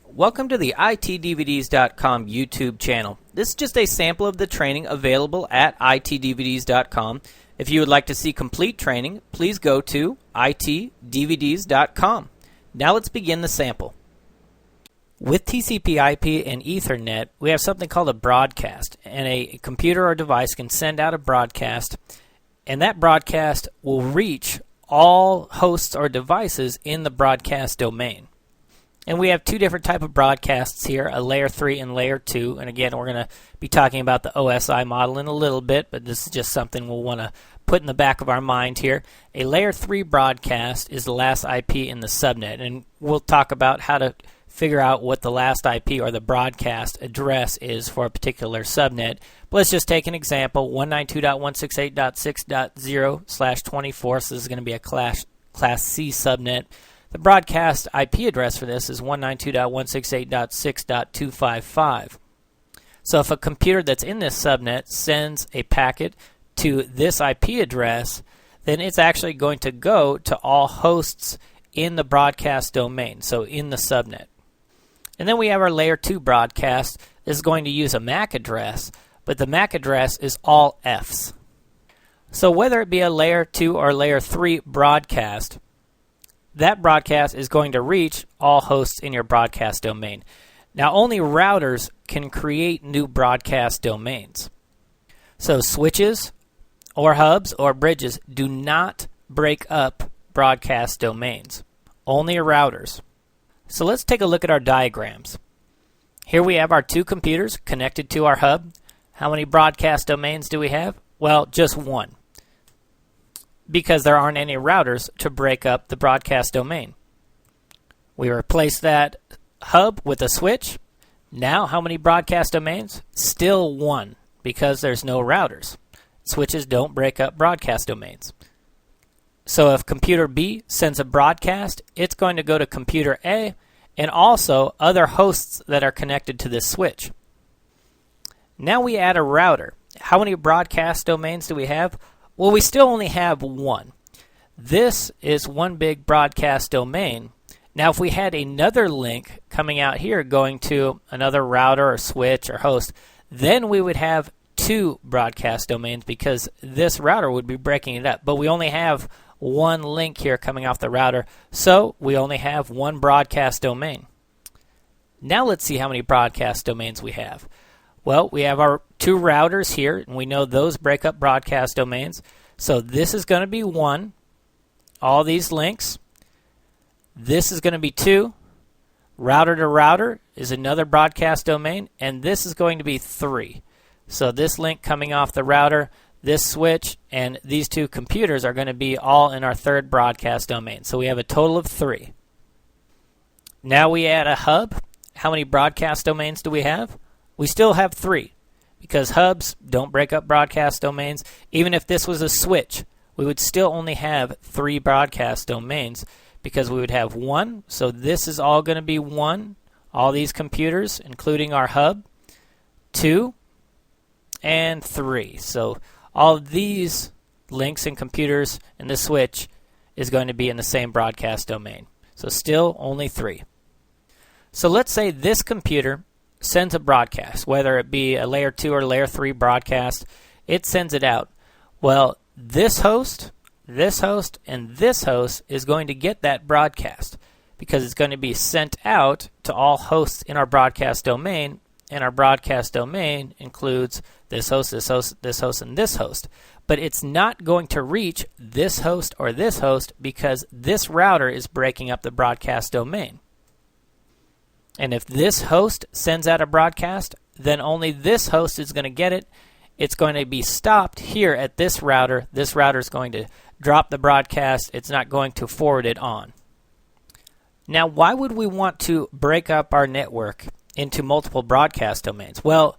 Welcome to the itdvds.com YouTube channel. This is just a sample of the training available at itdvds.com. If you would like to see complete training, please go to itdvds.com. Now let's begin the sample. With TCP/IP and Ethernet, we have something called a broadcast, and a computer or device can send out a broadcast, and that broadcast will reach all hosts or devices in the broadcast domain. And we have two different types of broadcasts here, a layer 3 and layer 2. And again, we're going to be talking about the OSI model in a little bit, but this is just something we'll want to put in the back of our mind here. A layer 3 broadcast is the last IP in the subnet, and we'll talk about how to figure out what the last IP or the broadcast address is for a particular subnet. But let's just take an example, 192.168.6.0/24, so this is going to be a Class C subnet. The broadcast IP address for this is 192.168.6.255. So if a computer that's in this subnet sends a packet to this IP address, then it's actually going to go to all hosts in the broadcast domain, so in the subnet. And then we have our layer 2 broadcast. This is going to use a MAC address, but the MAC address is all Fs. So whether it be a layer 2 or layer 3 broadcast, that broadcast is going to reach all hosts in your broadcast domain. Now, only routers can create new broadcast domains. So switches or hubs or bridges do not break up broadcast domains. Only routers. So let's take a look at our diagrams. Here we have our two computers connected to our hub. How many broadcast domains do we have? Well, just one, because there aren't any routers to break up the broadcast domain. We replace that hub with a switch. Now, how many broadcast domains? Still one, because there's no routers. Switches don't break up broadcast domains. So if computer B sends a broadcast, it's going to go to computer A and also other hosts that are connected to this switch. Now we add a router. How many broadcast domains do we have? Well, we still only have one. This is one big broadcast domain. Now, if we had another link coming out here going to another router or switch or host, then we would have two broadcast domains because this router would be breaking it up. But we only have one link here coming off the router, so we only have one broadcast domain. Now let's see how many broadcast domains we have. Well, we have our two routers here, and we know those break up broadcast domains. So this is going to be one, all these links. This is going to be two. Router to router is another broadcast domain, and this is going to be three. So this link coming off the router, this switch, and these two computers are going to be all in our third broadcast domain. So we have a total of three. Now we add a hub. How many broadcast domains do we have? We still have three, because hubs don't break up broadcast domains. Even if this was a switch, we would still only have three broadcast domains because we would have one. So this is all going to be one, all these computers, including our hub, two, and three. So all of these links and computers and the switch is going to be in the same broadcast domain. So still only three. So let's say this computer sends a broadcast, whether it be a layer 2 or layer 3 broadcast, it sends it out. Well, this host, and this host is going to get that broadcast because it's going to be sent out to all hosts in our broadcast domain, and our broadcast domain includes this host, this host, this host, and this host. But it's not going to reach this host or this host because this router is breaking up the broadcast domain. And if this host sends out a broadcast, then only this host is going to get it. It's going to be stopped here at this router. This router is going to drop the broadcast. It's not going to forward it on. Now, why would we want to break up our network into multiple broadcast domains? Well,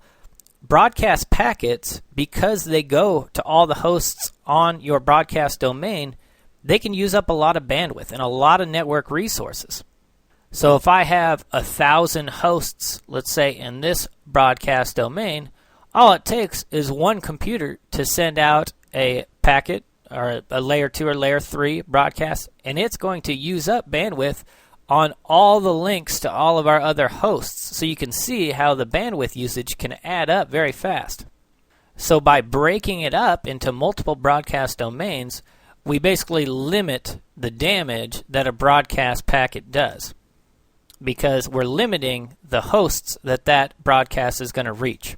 broadcast packets, because they go to all the hosts on your broadcast domain, they can use up a lot of bandwidth and a lot of network resources. So if I have 1,000 hosts, let's say in this broadcast domain, all it takes is one computer to send out a packet or a layer 2 or layer 3 broadcast, and it's going to use up bandwidth on all the links to all of our other hosts, so you can see how the bandwidth usage can add up very fast. So by breaking it up into multiple broadcast domains, we basically limit the damage that a broadcast packet does, because we're limiting the hosts that broadcast is going to reach.